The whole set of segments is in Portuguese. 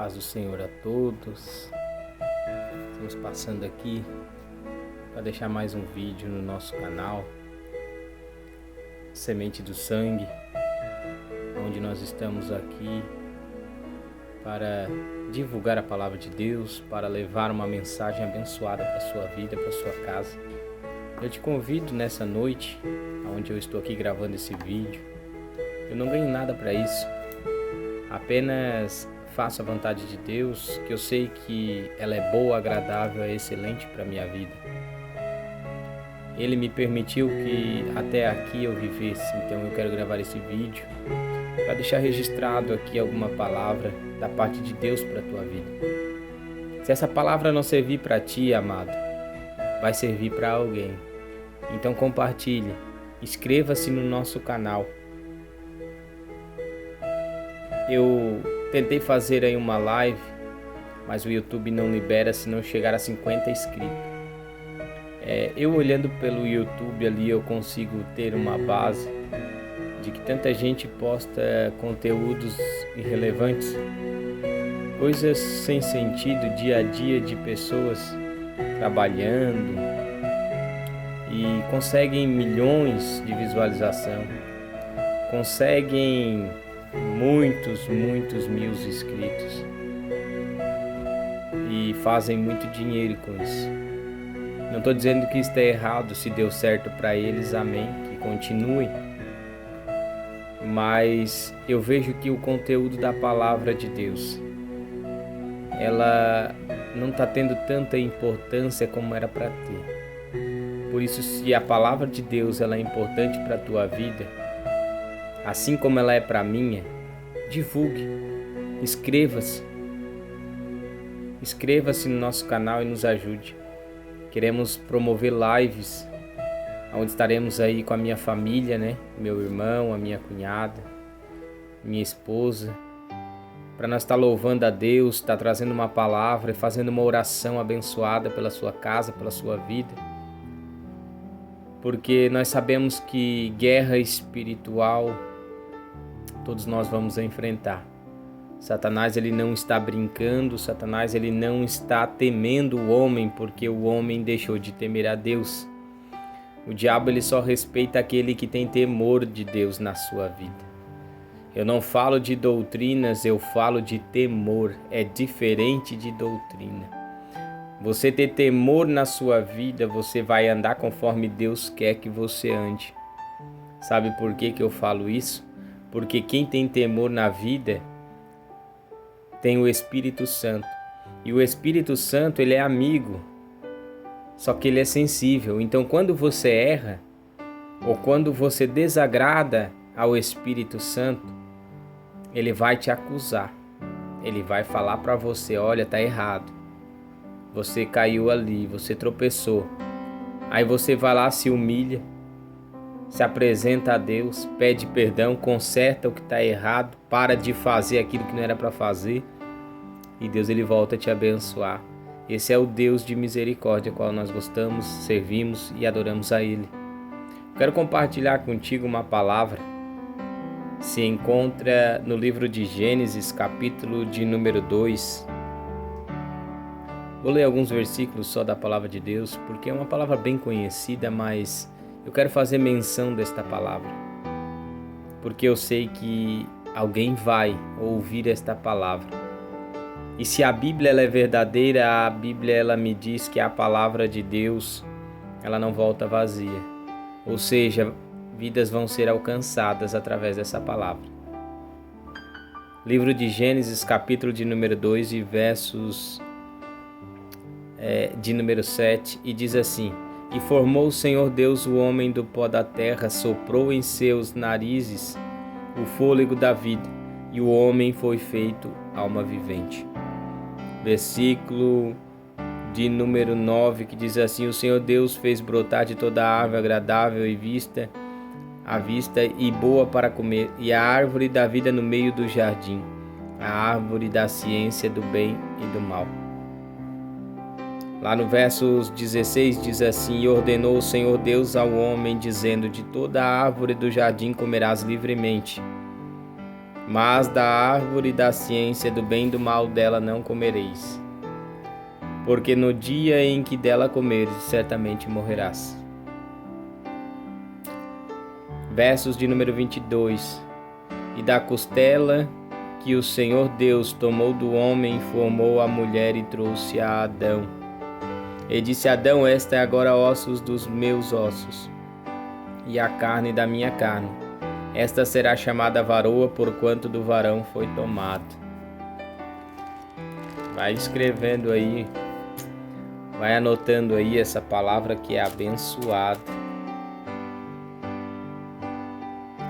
paz do Senhor a todos. Estamos passando aqui para deixar mais um vídeo no nosso canal Semente do Sangue, onde nós estamos aqui para divulgar a palavra de Deus, para levar uma mensagem abençoada para a sua vida, para a sua casa. Eu te convido nessa noite, onde eu estou aqui gravando esse vídeo. Eu não ganho nada para isso, apenas faço a vontade de Deus, que eu sei que ela é boa, agradável, é excelente para a minha vida. Ele me permitiu que até aqui eu vivesse, então eu quero gravar esse vídeo para deixar registrado aqui alguma palavra da parte de Deus para a tua vida. Se essa palavra não servir para ti, amado, vai servir para alguém. Então compartilhe, inscreva-se no nosso canal. Eu tentei fazer aí uma live, mas o YouTube não libera se não chegar a 50 inscritos. Eu olhando pelo YouTube ali, eu consigo ter uma base de que tanta gente posta conteúdos irrelevantes, coisas sem sentido, dia a dia de pessoas trabalhando e conseguem milhões de visualização, conseguem muitos mil inscritos e fazem muito dinheiro com isso. Não estou dizendo que está errado, se deu certo para eles, amém, que continuem. Mas eu vejo que o conteúdo da palavra de Deus, ela não está tendo tanta importância como era para ter. Por isso, se a palavra de Deus ela é importante para a tua vida, assim como ela é para a minha, divulgue, inscreva-se no nosso canal e nos ajude. Queremos promover lives, onde estaremos aí com a minha família, né? Meu irmão, a minha cunhada, minha esposa, para nós estar louvando a Deus, estar trazendo uma palavra e fazendo uma oração abençoada pela sua casa, pela sua vida. Porque nós sabemos que guerra espiritual todos nós vamos enfrentar. Satanás ele não está brincando, Satanás ele não está temendo o homem, porque o homem deixou de temer a Deus. O diabo ele só respeita aquele que tem temor de Deus na sua vida. Eu não falo de doutrinas, eu falo de temor, é diferente de doutrina. Você ter temor na sua vida, você vai andar conforme Deus quer que você ande. Sabe por que eu falo isso? Porque quem tem temor na vida tem o Espírito Santo. E o Espírito Santo, ele é amigo, só que ele é sensível. Então, quando você erra, ou quando você desagrada ao Espírito Santo, ele vai te acusar. Ele vai falar para você, olha, tá errado. Você caiu ali, você tropeçou. Aí você vai lá, se humilha, se apresenta a Deus, pede perdão, conserta o que está errado, para de fazer aquilo que não era para fazer e Deus ele volta a te abençoar. Esse é o Deus de misericórdia, qual nós gostamos, servimos e adoramos a Ele. Quero compartilhar contigo uma palavra, se encontra no livro de Gênesis, capítulo de número 2. Vou ler alguns versículos só da palavra de Deus, porque é uma palavra bem conhecida, mas eu quero fazer menção desta palavra, porque eu sei que alguém vai ouvir esta palavra. E se a Bíblia ela é verdadeira, a Bíblia ela me diz que a palavra de Deus ela não volta vazia. Ou seja, vidas vão ser alcançadas através dessa palavra. Livro de Gênesis, capítulo de número 2 e versos de número 7, e diz assim: E formou o Senhor Deus o homem do pó da terra, soprou em seus narizes o fôlego da vida, e o homem foi feito alma vivente. Versículo de número 9, que diz assim: O Senhor Deus fez brotar de toda árvore agradável à vista e boa para comer, e a árvore da vida no meio do jardim, a árvore da ciência do bem e do mal. Lá no verso 16 diz assim: E ordenou o Senhor Deus ao homem, dizendo: De toda a árvore do jardim comerás livremente, mas da árvore da ciência do bem e do mal dela não comereis, porque no dia em que dela comeres, certamente morrerás. Versos de número 22. E da costela que o Senhor Deus tomou do homem, formou a mulher e trouxe a Adão. E disse a Adão: esta é agora ossos dos meus ossos, e a carne da minha carne. Esta será chamada varoa, porquanto do varão foi tomado. Vai escrevendo aí, vai anotando aí essa palavra que é abençoada.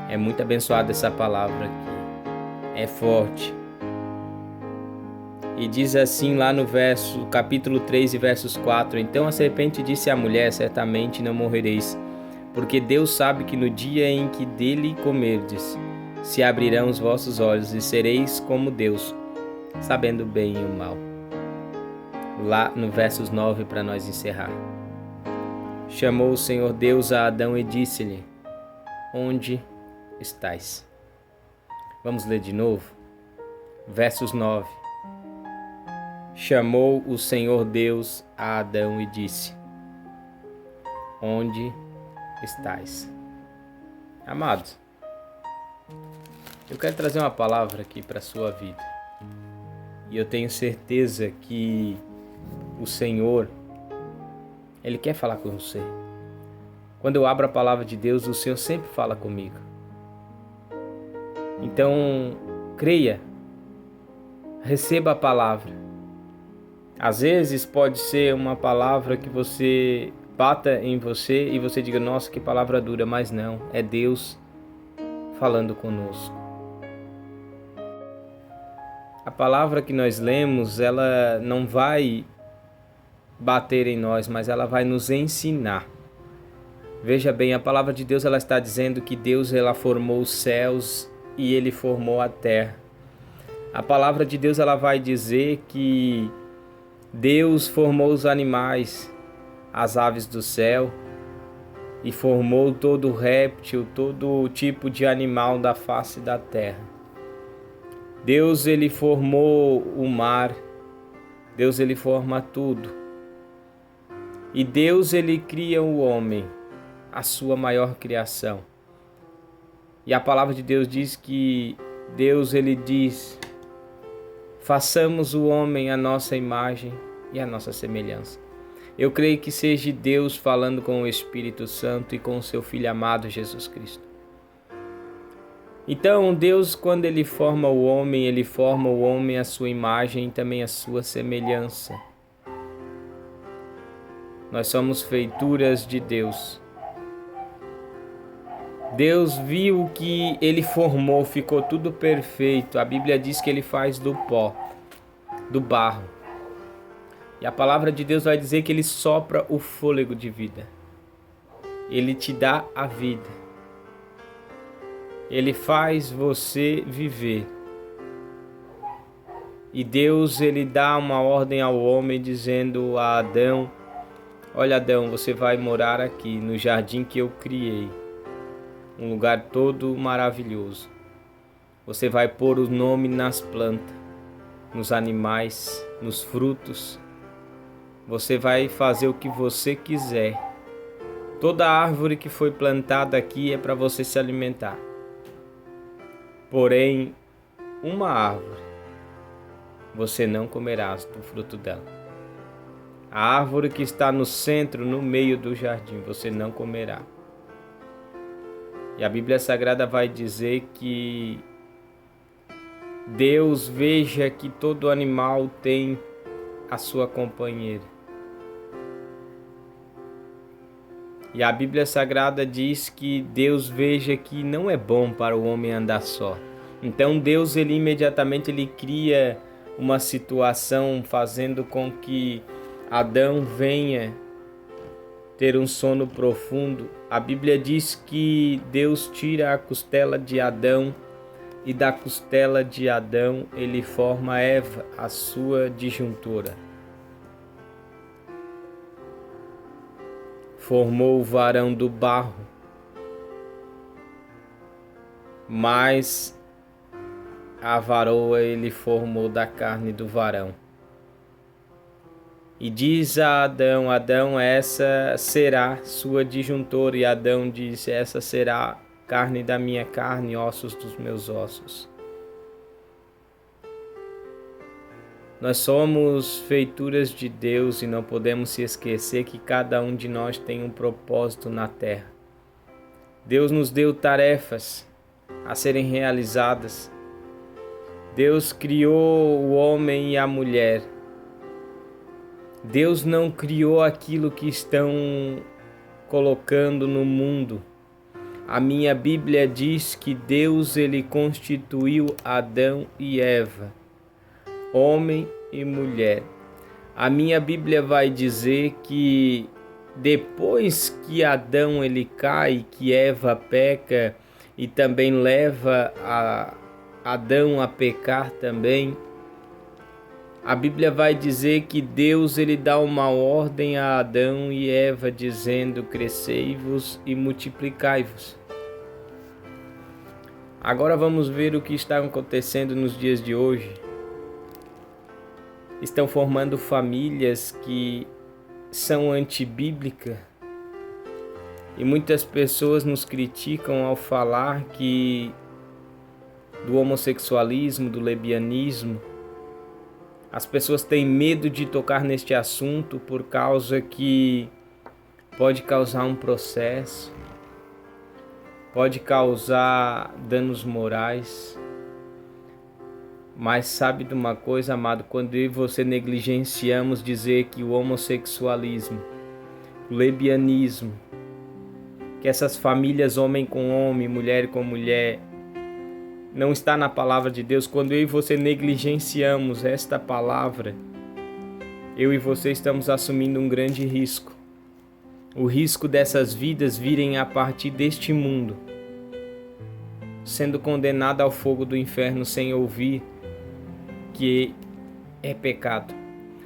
É muito abençoada essa palavra aqui. É forte. E diz assim lá no capítulo 3 e versos 4. Então a serpente disse à mulher: certamente não morrereis, porque Deus sabe que no dia em que dele comerdes, se abrirão os vossos olhos e sereis como Deus, sabendo o bem e o mal. Lá no versos 9, para nós encerrar. Chamou o Senhor Deus a Adão e disse-lhe: onde estais? Vamos ler de novo? Versos 9. Chamou o Senhor Deus a Adão e disse: onde estais? Amados, eu quero trazer uma palavra aqui para a sua vida. E eu tenho certeza que o Senhor, Ele quer falar com você. Quando eu abro a palavra de Deus, o Senhor sempre fala comigo. Então, creia, receba a palavra. Às vezes pode ser uma palavra que você bata em você e você diga: nossa, que palavra dura, mas não, é Deus falando conosco. A palavra que nós lemos, ela não vai bater em nós, mas ela vai nos ensinar. Veja bem, a palavra de Deus, ela está dizendo que Deus, ela formou os céus e Ele formou a terra. A palavra de Deus, ela vai dizer que Deus formou os animais, as aves do céu, e formou todo réptil, todo tipo de animal da face da terra. Deus, Ele formou o mar. Deus, Ele forma tudo. E Deus, Ele cria o homem, a sua maior criação. E a palavra de Deus diz que Deus, Ele diz: façamos o homem à nossa imagem e à nossa semelhança. Eu creio que seja Deus falando com o Espírito Santo e com o seu Filho amado Jesus Cristo. Então Deus, quando Ele forma o homem à sua imagem e também à sua semelhança. Nós somos feituras de Deus. Deus viu que Ele formou, ficou tudo perfeito. A Bíblia diz que Ele faz do pó, do barro. E a palavra de Deus vai dizer que Ele sopra o fôlego de vida. Ele te dá a vida. Ele faz você viver. E Deus, Ele dá uma ordem ao homem dizendo a Adão: olha, Adão, você vai morar aqui no jardim que eu criei. Um lugar todo maravilhoso. Você vai pôr o nome nas plantas, nos animais, nos frutos. Você vai fazer o que você quiser. Toda árvore que foi plantada aqui é para você se alimentar. Porém, uma árvore você não comerás do fruto dela. A árvore que está no centro, no meio do jardim, você não comerá. E a Bíblia Sagrada vai dizer que Deus veja que todo animal tem a sua companheira. E a Bíblia Sagrada diz que Deus veja que não é bom para o homem andar só. Então Deus, Ele imediatamente cria uma situação fazendo com que Adão venha ter um sono profundo. A Bíblia diz que Deus tira a costela de Adão e da costela de Adão Ele forma Eva, a sua disjuntora. Formou o varão do barro, mas a varoa ele formou da carne do varão. E diz a Adão: Adão, essa será sua disjuntora. E Adão disse: essa será carne da minha carne, ossos dos meus ossos. Nós somos feituras de Deus e não podemos se esquecer que cada um de nós tem um propósito na terra. Deus nos deu tarefas a serem realizadas. Deus criou o homem e a mulher. Deus não criou aquilo que estão colocando no mundo. A minha Bíblia diz que Deus ele constituiu Adão e Eva, homem e mulher. A minha Bíblia vai dizer que depois que Adão ele cai, que Eva peca e também leva Adão a pecar também, a Bíblia vai dizer que Deus ele dá uma ordem a Adão e Eva dizendo: crescei-vos e multiplicai-vos. Agora vamos ver o que está acontecendo nos dias de hoje. Estão formando famílias que são antibíblicas e muitas pessoas nos criticam ao falar do homossexualismo, do lesbianismo. As pessoas têm medo de tocar neste assunto por causa que pode causar um processo, pode causar danos morais. Mas sabe de uma coisa, amado? Quando eu e você negligenciamos dizer que o homossexualismo, o lesbianismo, que essas famílias homem com homem, mulher com mulher, não está na palavra de Deus, quando eu e você negligenciamos esta palavra, eu e você estamos assumindo um grande risco. O risco dessas vidas virem a partir deste mundo, sendo condenada ao fogo do inferno sem ouvir que é pecado.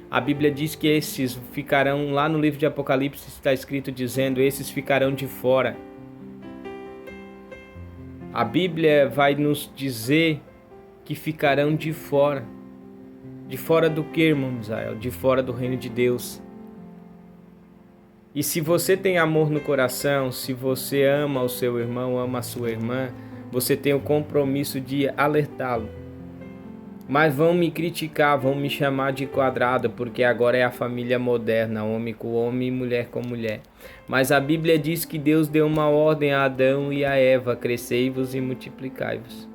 A Bíblia diz que esses ficarão, lá no livro de Apocalipse está escrito dizendo, esses ficarão de fora. A Bíblia vai nos dizer que ficarão de fora. De fora do que, irmão Israel? De fora do reino de Deus. E se você tem amor no coração, se você ama o seu irmão, ama a sua irmã, você tem o compromisso de alertá-lo. Mas vão me criticar, vão me chamar de quadrado, porque agora é a família moderna, homem com homem e mulher com mulher. Mas a Bíblia diz que Deus deu uma ordem a Adão e a Eva: crescei-vos e multiplicai-vos.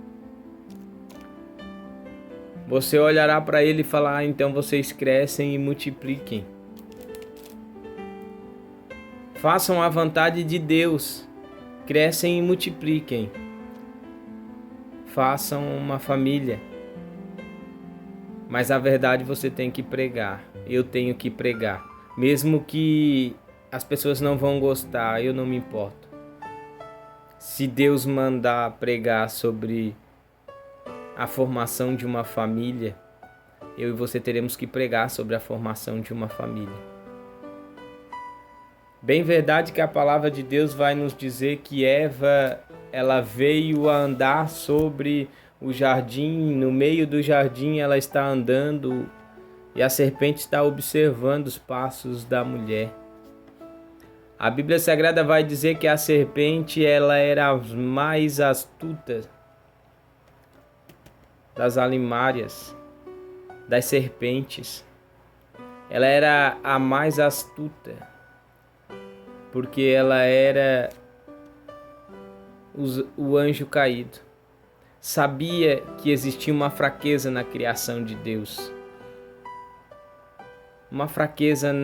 Você olhará para ele e falar: então vocês crescem e multipliquem. Façam a vontade de Deus, crescem e multipliquem. Façam uma família. Mas a verdade você tem que pregar, eu tenho que pregar. Mesmo que as pessoas não vão gostar, eu não me importo. Se Deus mandar pregar sobre a formação de uma família, eu e você teremos que pregar sobre a formação de uma família. Bem verdade que a palavra de Deus vai nos dizer que Eva, ela veio a andar sobre o jardim, no meio do jardim ela está andando e a serpente está observando os passos da mulher. A Bíblia Sagrada vai dizer que a serpente ela era a mais astuta das alimárias, das serpentes. Ela era a mais astuta, porque ela era o anjo caído. Sabia que existia uma fraqueza na criação de Deus. Uma fraqueza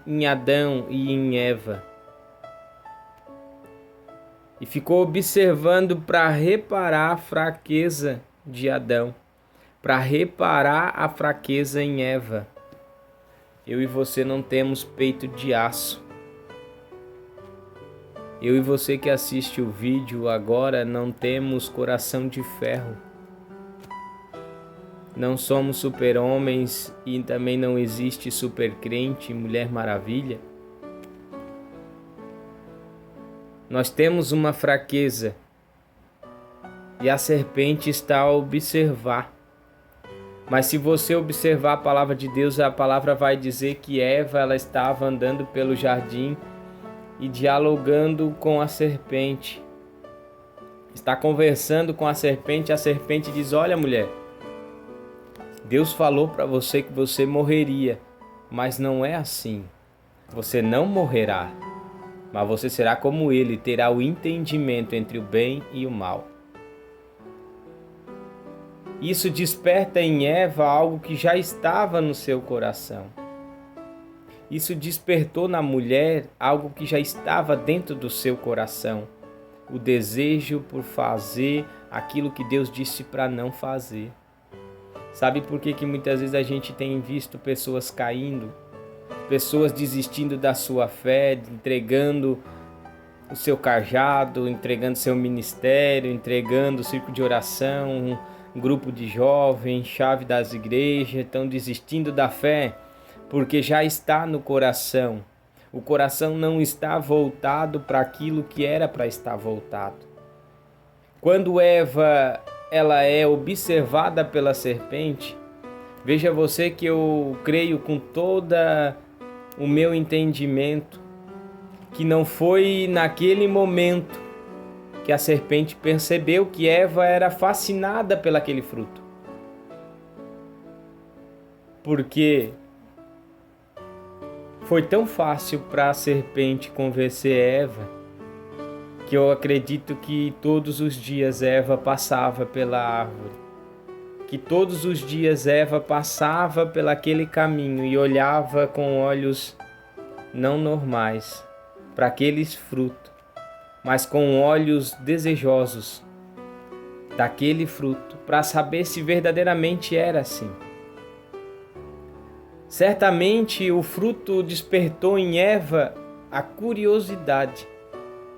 em Adão e em Eva. E ficou observando para reparar a fraqueza de Adão. Para reparar a fraqueza em Eva. Eu e você não temos peito de aço. Eu e você que assiste o vídeo agora não temos coração de ferro. Não somos super-homens e também não existe super-crente, Mulher Maravilha. Nós temos uma fraqueza e a serpente está a observar. Mas se você observar a palavra de Deus, a palavra vai dizer que Eva ela estava andando pelo jardim e dialogando com a serpente. Está conversando com a serpente diz: olha, mulher, Deus falou para você que você morreria, mas não é assim. Você não morrerá, mas você será como ele, terá o entendimento entre o bem e o mal. Isso desperta em Eva algo que já estava no seu coração. Isso despertou na mulher algo que já estava dentro do seu coração. O desejo por fazer aquilo que Deus disse para não fazer. Sabe por que muitas vezes a gente tem visto pessoas caindo? Pessoas desistindo da sua fé, entregando o seu cajado, entregando seu ministério, entregando o círculo de oração, um grupo de jovens, chave das igrejas, estão desistindo da fé porque já está no coração. O coração não está voltado para aquilo que era para estar voltado. Quando Eva ela é observada pela serpente, veja você que eu creio com toda o meu entendimento que não foi naquele momento que a serpente percebeu que Eva era fascinada pelaquele fruto. Porque foi tão fácil para a serpente convencer Eva que eu acredito que todos os dias Eva passava pela árvore. Que todos os dias Eva passava pelaquele caminho e olhava com olhos não normais para aqueles frutos, mas com olhos desejosos daquele fruto, para saber se verdadeiramente era assim. Certamente o fruto despertou em Eva a curiosidade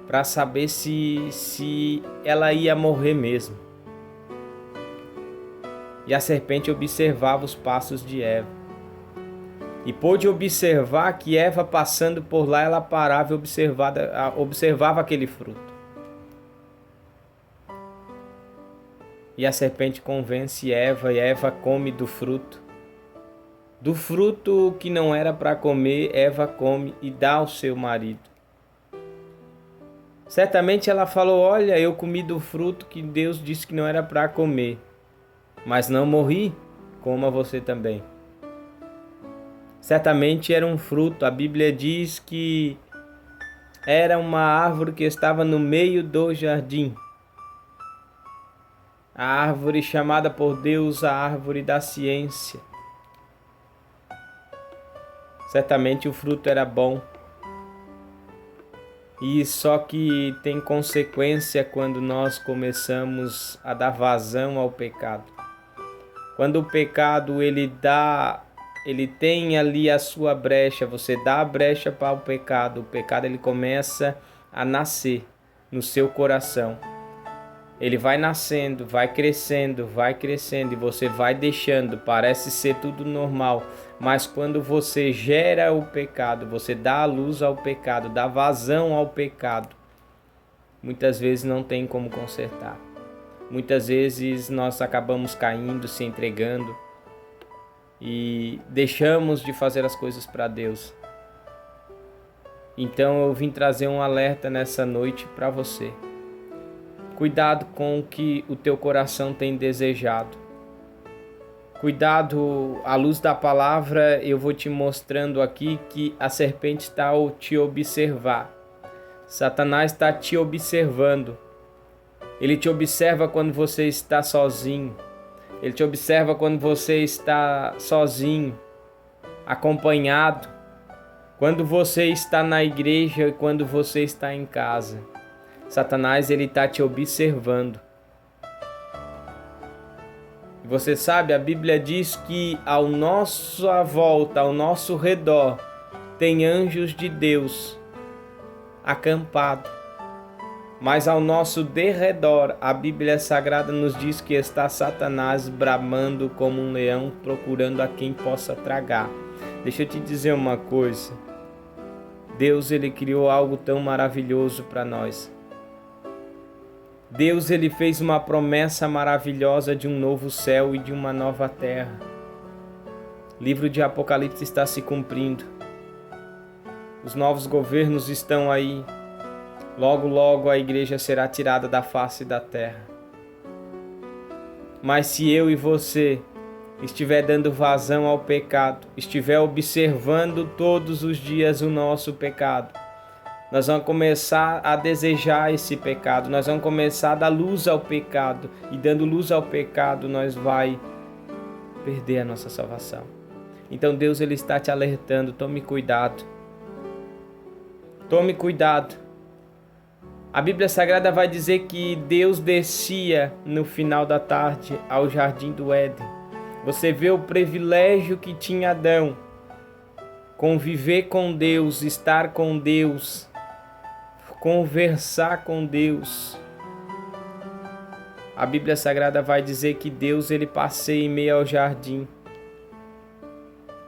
para saber se ela ia morrer mesmo. E a serpente observava os passos de Eva. E pôde observar que Eva passando por lá, ela parava e observava aquele fruto. E a serpente convence Eva e Eva come do fruto. Do fruto que não era para comer, Eva come e dá ao seu marido. Certamente ela falou: olha, eu comi do fruto que Deus disse que não era para comer, mas não morri, coma você também. Certamente era um fruto, a Bíblia diz que era uma árvore que estava no meio do jardim. A árvore chamada por Deus a árvore da ciência. Certamente o fruto era bom. E só que tem consequência quando nós começamos a dar vazão ao pecado. Quando o pecado ele tem ali a sua brecha, você dá a brecha para o pecado ele começa a nascer no seu coração. Ele vai nascendo, vai crescendo e você vai deixando, parece ser tudo normal. Mas quando você gera o pecado, você dá a luz ao pecado, dá vazão ao pecado, muitas vezes não tem como consertar. Muitas vezes nós acabamos caindo, se entregando e deixamos de fazer as coisas para Deus. Então eu vim trazer um alerta nessa noite para você. Cuidado com o que o teu coração tem desejado. Cuidado, à luz da palavra, eu vou te mostrando aqui que a serpente está a te observar. Satanás está te observando. Ele te observa quando você está sozinho. Ele te observa quando você está sozinho, acompanhado. Quando você está na igreja e quando você está em casa. Satanás ele está te observando. Você sabe, a Bíblia diz que ao nossa volta, ao nosso redor, tem anjos de Deus acampado. Mas ao nosso derredor, a Bíblia Sagrada nos diz que está Satanás bramando como um leão, procurando a quem possa tragar. Deixa eu te dizer uma coisa. Deus ele criou algo tão maravilhoso para nós. Deus ele fez uma promessa maravilhosa de um novo céu e de uma nova terra. O livro de Apocalipse está se cumprindo. Os novos governos estão aí. Logo, logo a igreja será tirada da face da terra. Mas se eu e você estiver dando vazão ao pecado, estiver observando todos os dias o nosso pecado, nós vamos começar a desejar esse pecado, nós vamos começar a dar luz ao pecado, e dando luz ao pecado nós vai perder a nossa salvação. Então Deus ele está te alertando, tome cuidado. Tome cuidado. A Bíblia Sagrada vai dizer que Deus descia no final da tarde ao jardim do Éden. Você vê o privilégio que tinha Adão, conviver com Deus, estar com Deus, conversar com Deus. A Bíblia Sagrada vai dizer que Deus ele passeia em meio ao jardim.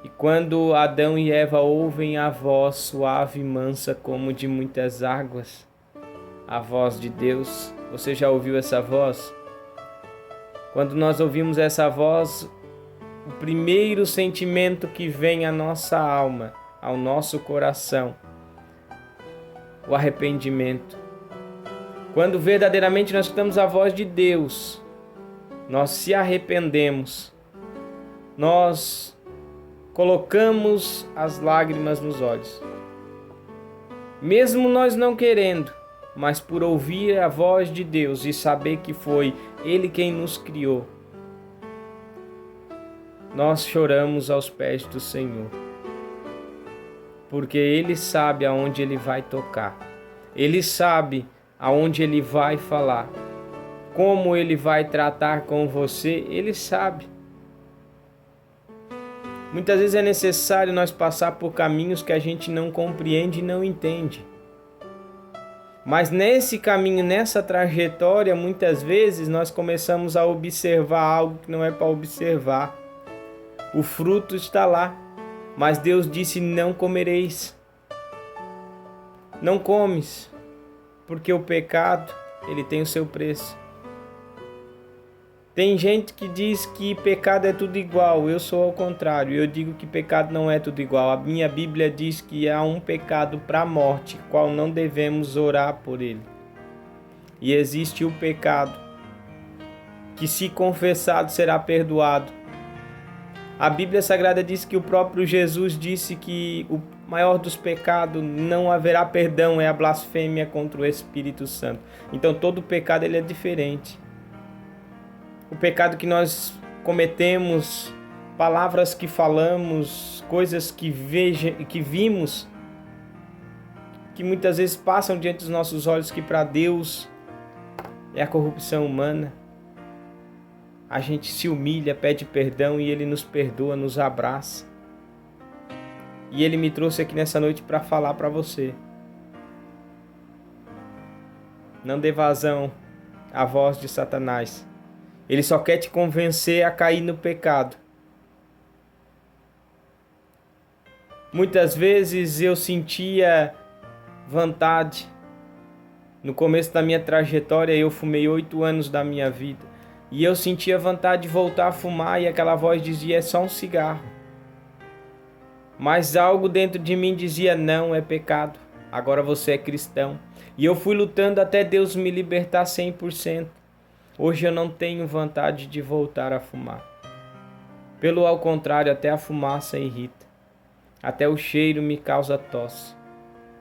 E quando Adão e Eva ouvem a voz suave e mansa como de muitas águas, a voz de Deus, você já ouviu essa voz? Quando nós ouvimos essa voz, o primeiro sentimento que vem à nossa alma, ao nosso coração, o arrependimento. Quando verdadeiramente nós escutamos a voz de Deus, nós se arrependemos, nós colocamos as lágrimas nos olhos. Mesmo nós não querendo, mas por ouvir a voz de Deus e saber que foi Ele quem nos criou, nós choramos aos pés do Senhor. Porque Ele sabe aonde Ele vai tocar. Ele sabe aonde Ele vai falar. Como Ele vai tratar com você, Ele sabe. Muitas vezes é necessário nós passar por caminhos que a gente não compreende e não entende. Mas nesse caminho, nessa trajetória, muitas vezes nós começamos a observar algo que não é para observar. O fruto está lá, mas Deus disse: não comereis. Não comes, porque o pecado, ele tem o seu preço. Tem gente que diz que pecado é tudo igual, eu sou ao contrário, eu digo que pecado não é tudo igual. A minha Bíblia diz que há um pecado para a morte, qual não devemos orar por ele. E existe o pecado, que se confessado será perdoado. A Bíblia Sagrada diz que o próprio Jesus disse que o maior dos pecados não haverá perdão, é a blasfêmia contra o Espírito Santo. Então todo pecado ele é diferente. O pecado que nós cometemos, palavras que falamos, coisas que vimos, que muitas vezes passam diante dos nossos olhos, que para Deus é a corrupção humana. A gente se humilha, pede perdão e Ele nos perdoa, nos abraça. E Ele me trouxe aqui nessa noite para falar para você. Não dê vazão à voz de Satanás. Ele só quer te convencer a cair no pecado. Muitas vezes eu sentia vontade. No começo da minha trajetória, eu fumei 8 anos da minha vida. E eu sentia vontade de voltar a fumar e aquela voz dizia: é só um cigarro. Mas algo dentro de mim dizia: não, é pecado. Agora você é cristão. E eu fui lutando até Deus me libertar 100%. Hoje eu não tenho vontade de voltar a fumar. Pelo ao contrário, até a fumaça irrita. Até o cheiro me causa tosse.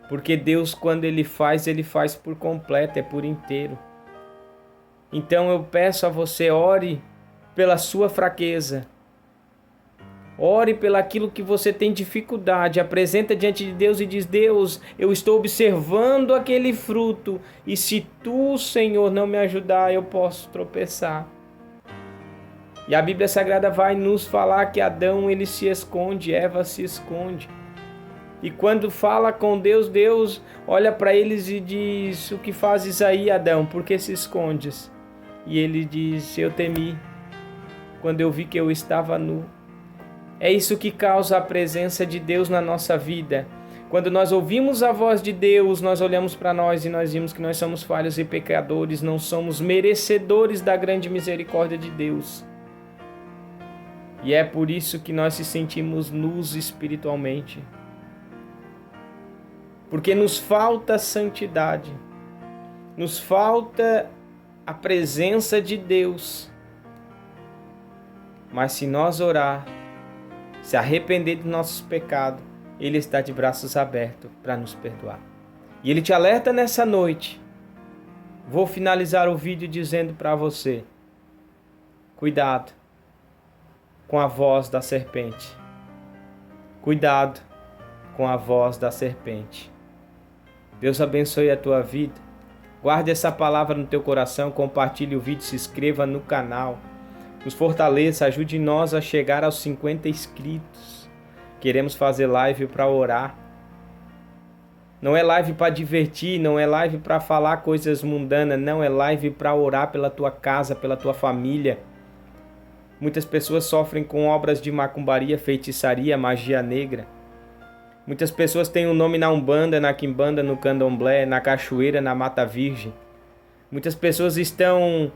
Porque Deus, quando Ele faz por completo, é por inteiro. Então eu peço a você, ore pela sua fraqueza. Ore pelaquilo que você tem dificuldade. Apresenta diante de Deus e diz: Deus, eu estou observando aquele fruto. E se tu, Senhor, não me ajudar, eu posso tropeçar. E a Bíblia Sagrada vai nos falar que Adão ele se esconde, Eva se esconde. E quando fala com Deus, Deus olha para eles e diz: o que fazes aí, Adão? Por que se escondes? E ele diz: eu temi quando eu vi que eu estava nu. É isso que causa a presença de Deus na nossa vida. Quando nós ouvimos a voz de Deus, nós olhamos para nós e nós vimos que nós somos falhos e pecadores, não somos merecedores da grande misericórdia de Deus. E é por isso que nós se sentimos nus espiritualmente. Porque nos falta santidade, nos falta a presença de Deus. Mas se nós orar, se arrepender dos nossos pecados, Ele está de braços abertos para nos perdoar. E Ele te alerta nessa noite. Vou finalizar o vídeo dizendo para você: cuidado com a voz da serpente. Cuidado com a voz da serpente. Deus abençoe a tua vida. Guarde essa palavra no teu coração, compartilhe o vídeo, se inscreva no canal. Nos fortaleça, ajude nós a chegar aos 50 inscritos. Queremos fazer live para orar. Não é live para divertir, não é live para falar coisas mundanas, não, é live para orar pela tua casa, pela tua família. Muitas pessoas sofrem com obras de macumbaria, feitiçaria, magia negra. Muitas pessoas têm um nome na Umbanda, na Quimbanda, no Candomblé, na Cachoeira, na Mata Virgem. Muitas pessoas estão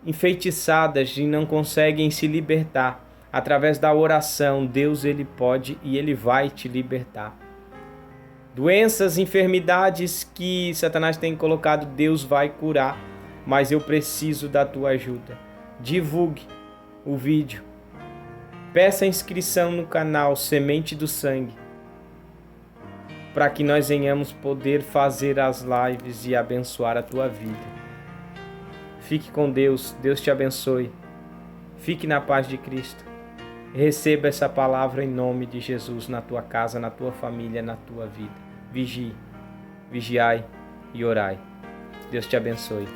enfeitiçadas e não conseguem se libertar. Através da oração, Deus Ele pode e Ele vai te libertar. Doenças, enfermidades que Satanás tem colocado, Deus vai curar. Mas eu preciso da tua ajuda. Divulgue o vídeo. Peça inscrição no canal Semente do Sangue, para que nós venhamos poder fazer as lives e abençoar a tua vida. Fique com Deus, Deus te abençoe. Fique na paz de Cristo. Receba essa palavra em nome de Jesus na tua casa, na tua família, na tua vida. Vigie, vigiai e orai. Deus te abençoe.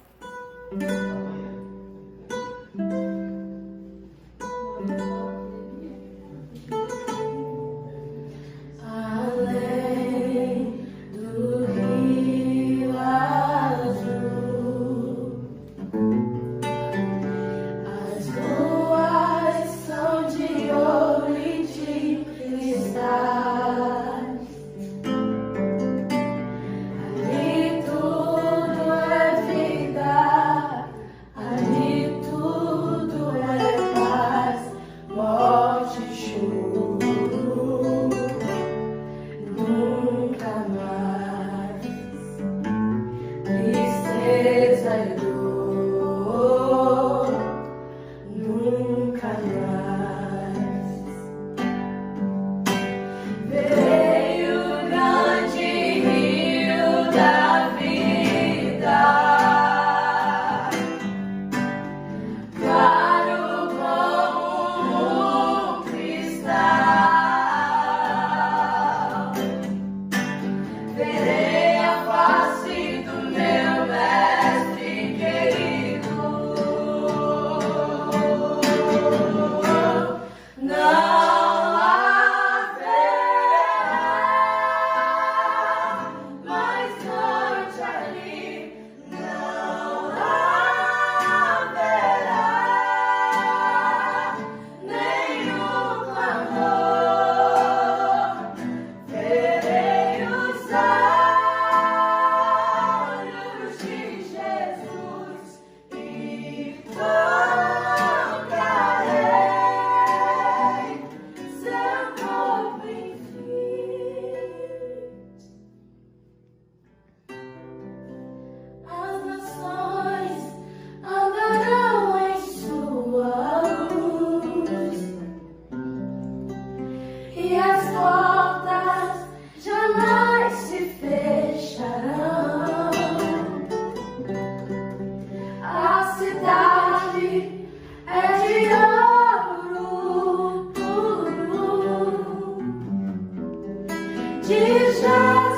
Jesus.